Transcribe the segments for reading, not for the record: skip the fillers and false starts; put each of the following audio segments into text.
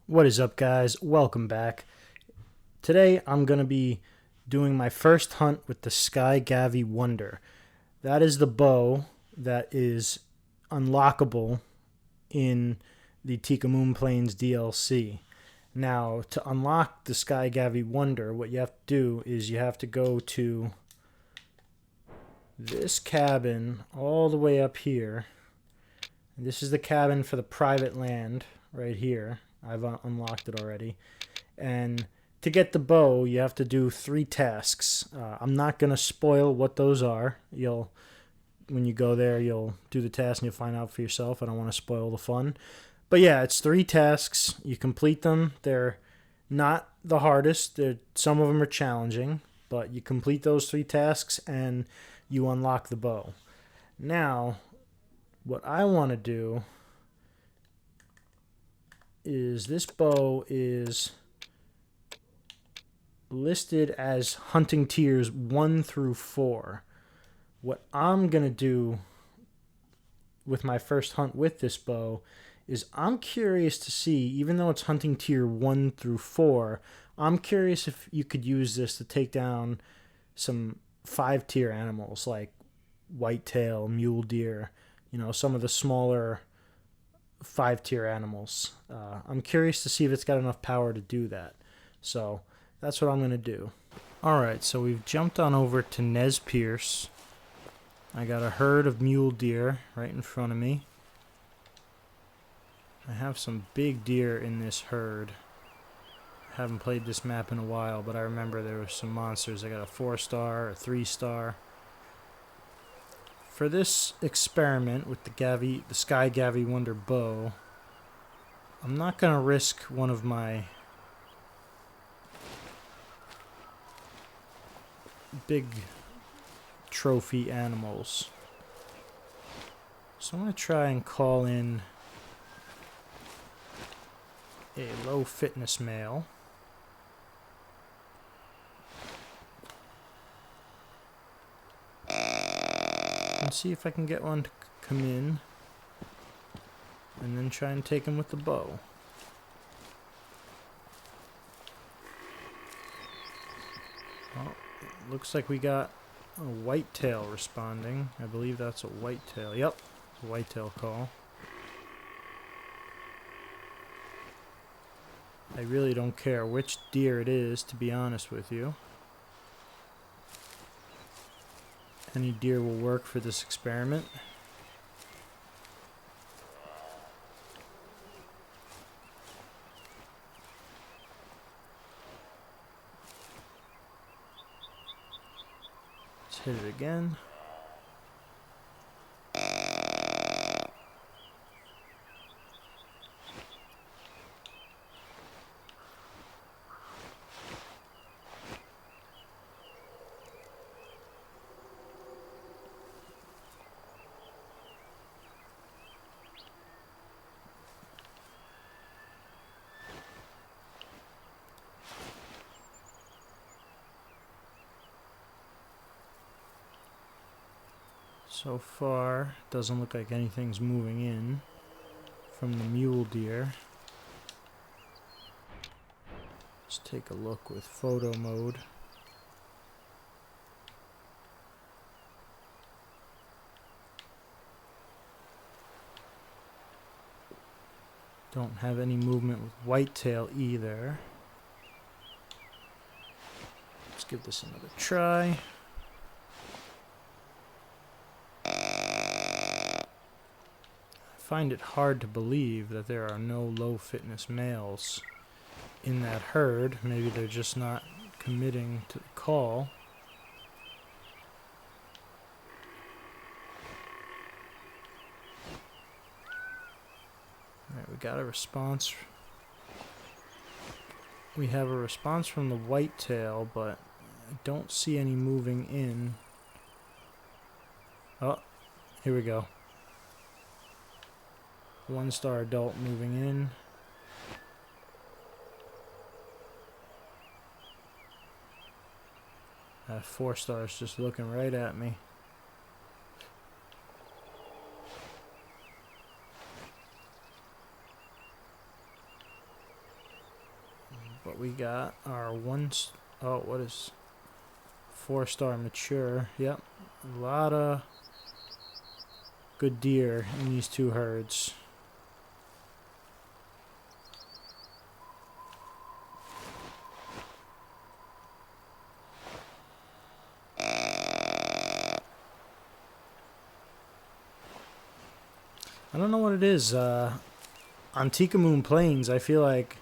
What is up, guys? Welcome back. Today I'm going to be doing my first hunt with the Skye Gavi Wonder. That is the bow that is unlockable in the Tikamoon Plains DLC. Now, to unlock the Skye Gavi Wonder, what you have to do is you have to go to this cabin all the way up here. And this is the cabin for the private land right here. I've unlocked it already. And to get the bow, you have to do 3 tasks. I'm not going to spoil what those are. When you go there, you'll do the task and you'll find out for yourself. I don't want to spoil the fun. But yeah, it's 3 tasks. You complete them. They're not the hardest. Some of them are challenging. But you complete those 3 tasks and you unlock the bow. Now, what I want to do is this bow is listed as hunting tiers 1 through 4. What I'm going to do with my first hunt with this bow is I'm curious to see, even though it's hunting tier 1 through 4, I'm curious if you could use this to take down some 5-tier animals like whitetail, mule deer, some of the smaller 5-tier animals. I'm curious to see if it's got enough power to do that. So that's what I'm going to do. Alright, so we've jumped on over to Nez Pierce. I got a herd of mule deer right in front of me. I have some big deer in this herd. I haven't played this map in a while, but I remember there were some monsters. I got a 4-star, a 3-star. For this experiment with the Skye Gavi Wonder bow, I'm not going to risk one of my big trophy animals. So I'm going to try and call in a low fitness male. And see if I can get one to come in and then try and take him with the bow. Well, looks like we got a whitetail responding. I believe that's a whitetail. Yep, it's a whitetail call. I really don't care which deer it is, to be honest with you. Any deer will work for this experiment. Let's hit it again. So far, doesn't look like anything's moving in from the mule deer. Let's take a look with photo mode. Don't have any movement with whitetail either. Let's give this another try. I find it hard to believe that there are no low fitness males in that herd. Maybe they're just not committing to the call. Alright, we got a response. We have a response from the whitetail, but I don't see any moving in. Oh, here we go. 1-star adult moving in. That 4-star is just looking right at me. But we got our oh, what is 4-star mature? Yep, a lot of good deer in these two herds. I don't know what it is. On Tikamoon Plains, I feel like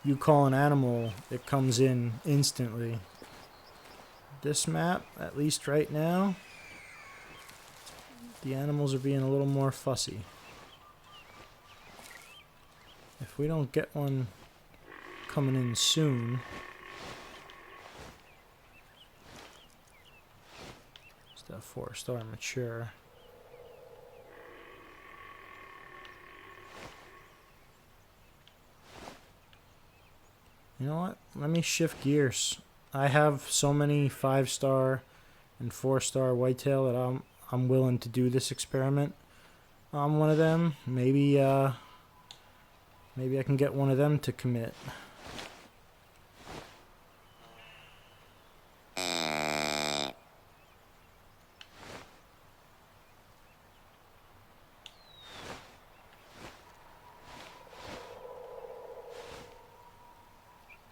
you call an animal, it comes in instantly. This map, at least right now, the animals are being a little more fussy. If we don't get one coming in soon... It's that 4-star mature. You know what? Let me shift gears. I have so many 5-star and 4-star whitetail that I'm willing to do this experiment on one of them. Maybe maybe I can get one of them to commit.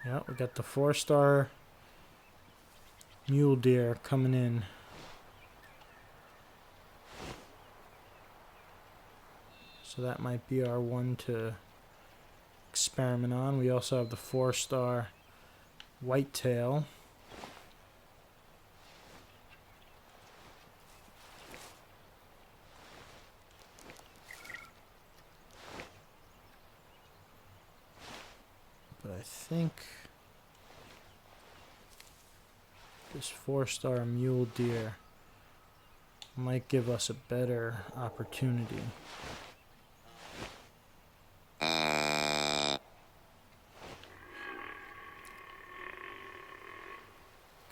Yeah, we got the 4-star Mule Deer coming in. So that might be our one to experiment on. We also have the 4-star Whitetail. But I think this 4-star Mule Deer might give us a better opportunity.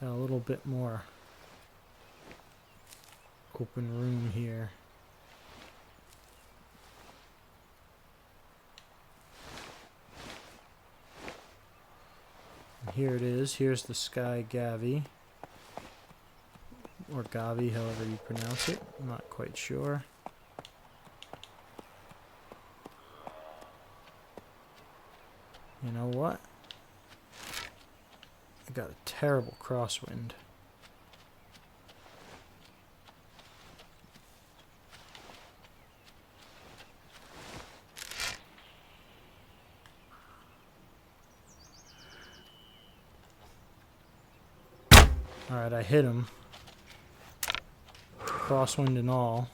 Got a little bit more open room here. And here it is. Here's the Skye Gavi. Or Gavi, however you pronounce it. I'm not quite sure. You know what? I got a terrible crosswind. Alright, I hit him. Crosswind and all.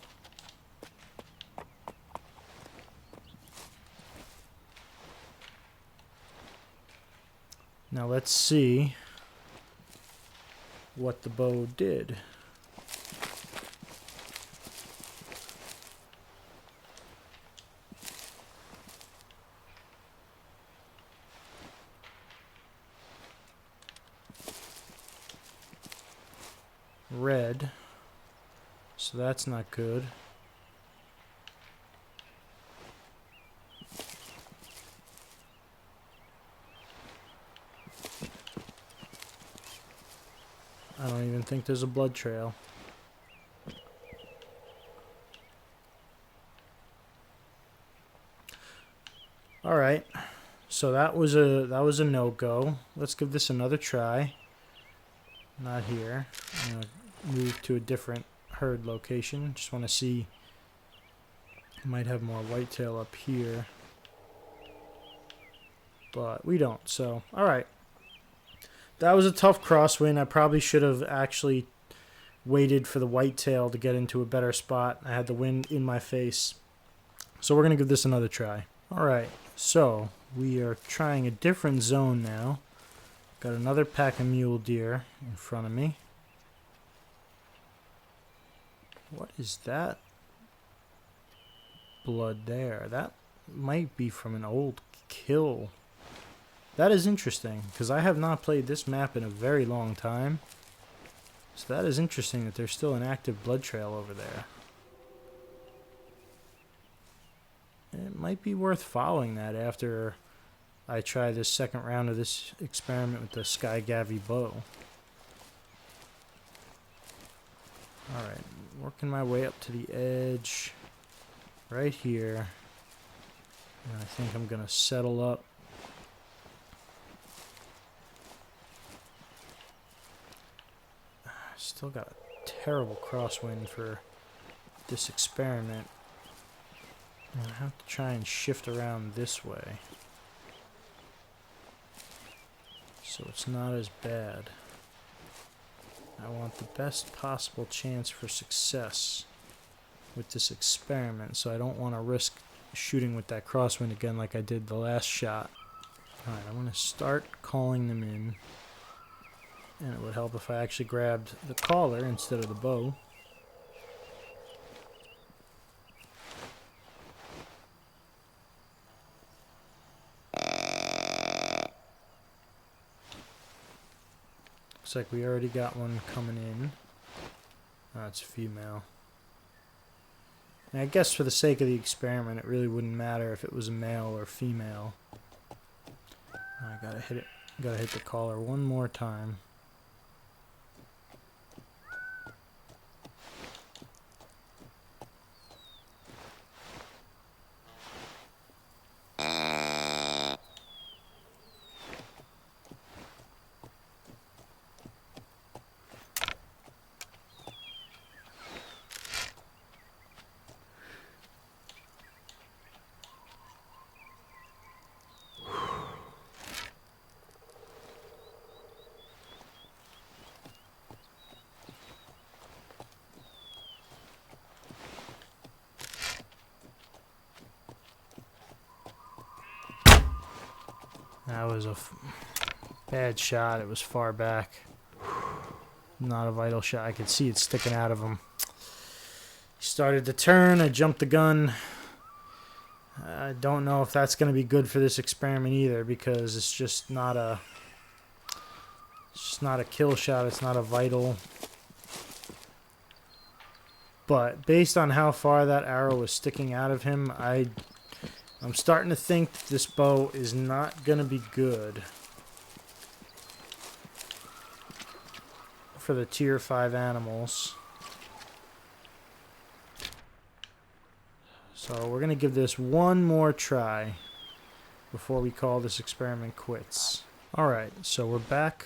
Now let's see what the bow did. Red, so that's not good. I don't even think there's a blood trail. All right, so that was a no-go. Let's give this another try. Not here. I'm gonna move to a different herd location. Just want to see. Might have more whitetail up here, but we don't. So, all right. That was a tough crosswind. I probably should have actually waited for the whitetail to get into a better spot. I had the wind in my face. So we're going to give this another try. All right. So we are trying a different zone now. Got another pack of mule deer in front of me. What is that blood there? That might be from an old kill. That is interesting, because I have not played this map in a very long time. So that is interesting that there's still an active blood trail over there. It might be worth following that after I try this second round of this experiment with the Skye Gavi bow. Alright, working my way up to the edge right here. And I think I'm going to settle up. Still got a terrible crosswind for this experiment. I have to try and shift around this way, so it's not as bad. I want the best possible chance for success with this experiment, so I don't want to risk shooting with that crosswind again like I did the last shot. Alright, I'm going to start calling them in, and it would help if I actually grabbed the caller instead of the bow. Looks like we already got one coming in. Oh, it's a female. Now, I guess for the sake of the experiment, it really wouldn't matter if it was a male or female. I gotta hit it. Gotta hit the caller one more time. That was a bad shot. It was far back. Not a vital shot. I could see it sticking out of him. He started to turn. I jumped the gun. I don't know if that's going to be good for this experiment either, because it's just not a kill shot. It's not a vital. But based on how far that arrow was sticking out of him, I'm starting to think that this bow is not going to be good for the tier 5 animals. So we're going to give this one more try before we call this experiment quits. Alright, so we're back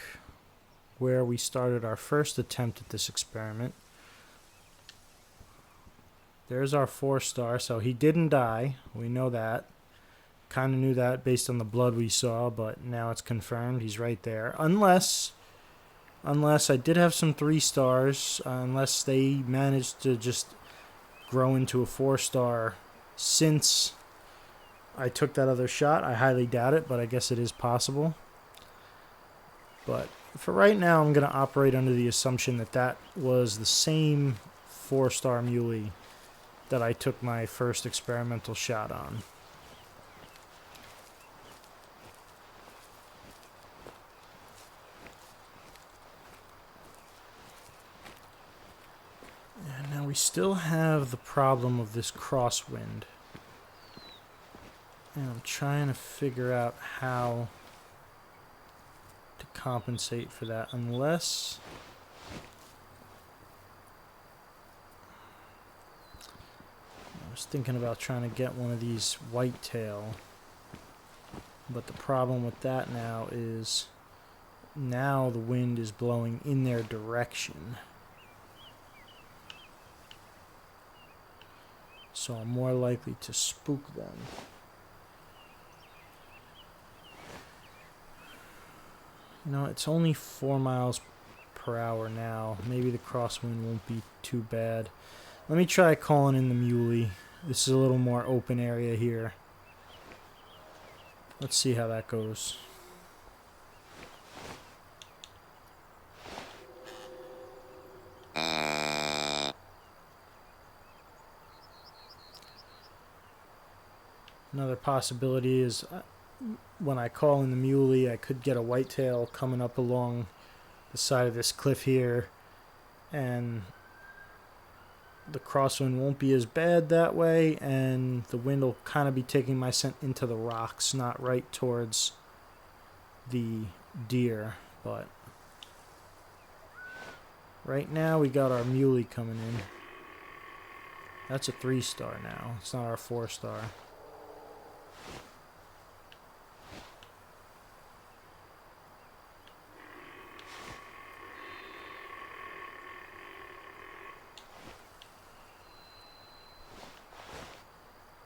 where we started our first attempt at this experiment. There's our 4-star, so he didn't die. We know that. Kind of knew that based on the blood we saw, but now it's confirmed. He's right there. Unless I did have some 3-stars, unless they managed to just grow into a 4-star since I took that other shot. I highly doubt it, but I guess it is possible. But for right now, I'm going to operate under the assumption that that was the same 4-star muley that I took my first experimental shot on. And now we still have the problem of this crosswind. And I'm trying to figure out how to compensate for that, unless I was thinking about trying to get one of these whitetail, but the problem with that now is now the wind is blowing in their direction, so I'm more likely to spook them. You know, it's only 4 miles per hour now. Maybe the crosswind won't be too bad. Let me try calling in the muley. This is a little more open area here. Let's see how that goes. Another possibility is when I call in the muley, I could get a whitetail coming up along the side of this cliff here, and the crosswind won't be as bad that way, and the wind will kind of be taking my scent into the rocks, not right towards the deer. But right now we got our muley coming in. That's a 3-star now. It's not our 4-star.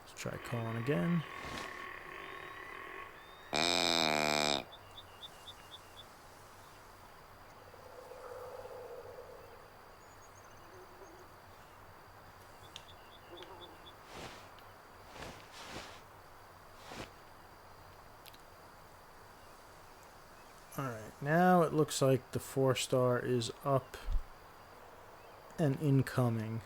Let's try calling again. Alright, now it looks like the 4-star is up and incoming.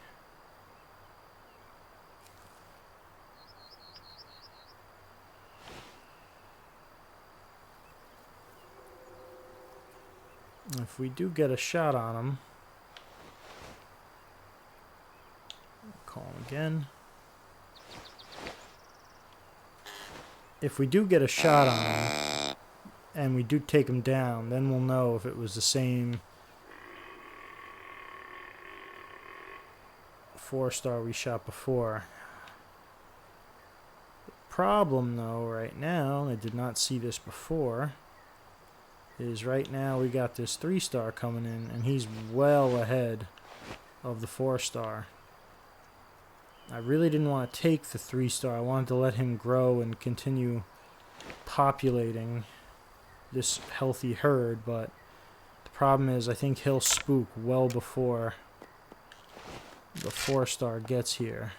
If we do get a shot on him, call him again. If we do get a shot on him, and we do take him down, then we'll know if it was the same 4-star we shot before. The problem, though, right now, I did not see this before, is right now we got this 3-star coming in, and he's well ahead of the 4-star. I really didn't want to take the 3-star. I wanted to let him grow and continue populating this healthy herd, but the problem is I think he'll spook well before the 4-star gets here.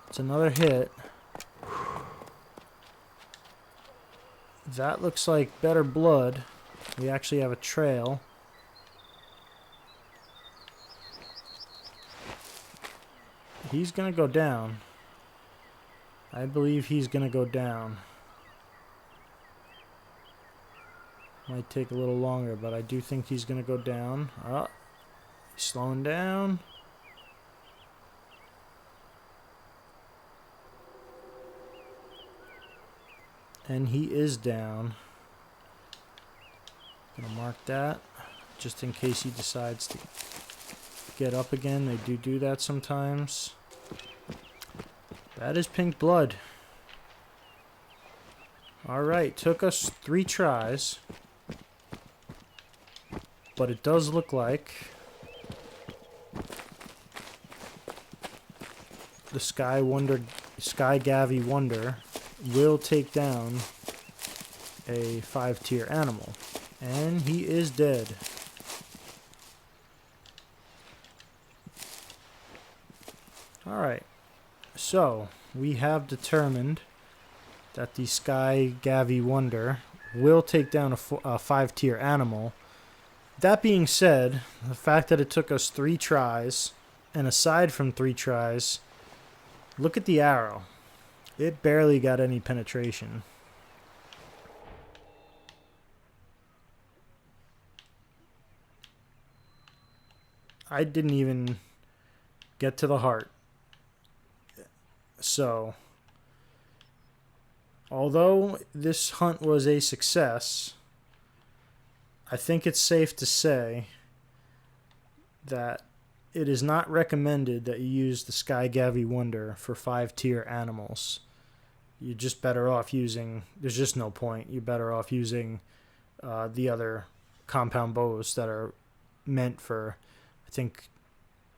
It's another hit. That looks like better blood. We actually have a trail. He's gonna go down. I believe he's gonna go down. Might take a little longer, but I do think he's gonna go down. Oh, he's slowing down. And he is down. Gonna mark that just in case he decides to get up again. They do that sometimes. That is pink blood. Alright, took us 3 tries. But it does look like the Skye Gavi Wonder will take down a 5-tier animal. And he is dead. Alright, so we have determined that the Skye Gavi Wonder will take down a 5-tier animal. That being said, the fact that it took us 3 tries, and aside from 3 tries, look at the arrow. It barely got any penetration. I didn't even get to the heart. So, although this hunt was a success, I think it's safe to say that it is not recommended that you use the Skye Gavi Wonder for 5-tier animals. You're just better off using, there's just no point. You're better off using the other compound bows that are meant for, I think,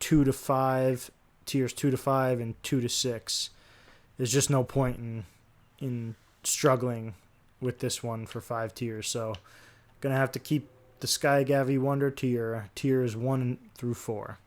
2 to 5, tiers 2 to 5 and 2 to 6. There's just no point in struggling with this one for 5 tiers. So, gonna have to keep the Skye Gavi Wonder to your tiers 1 through 4.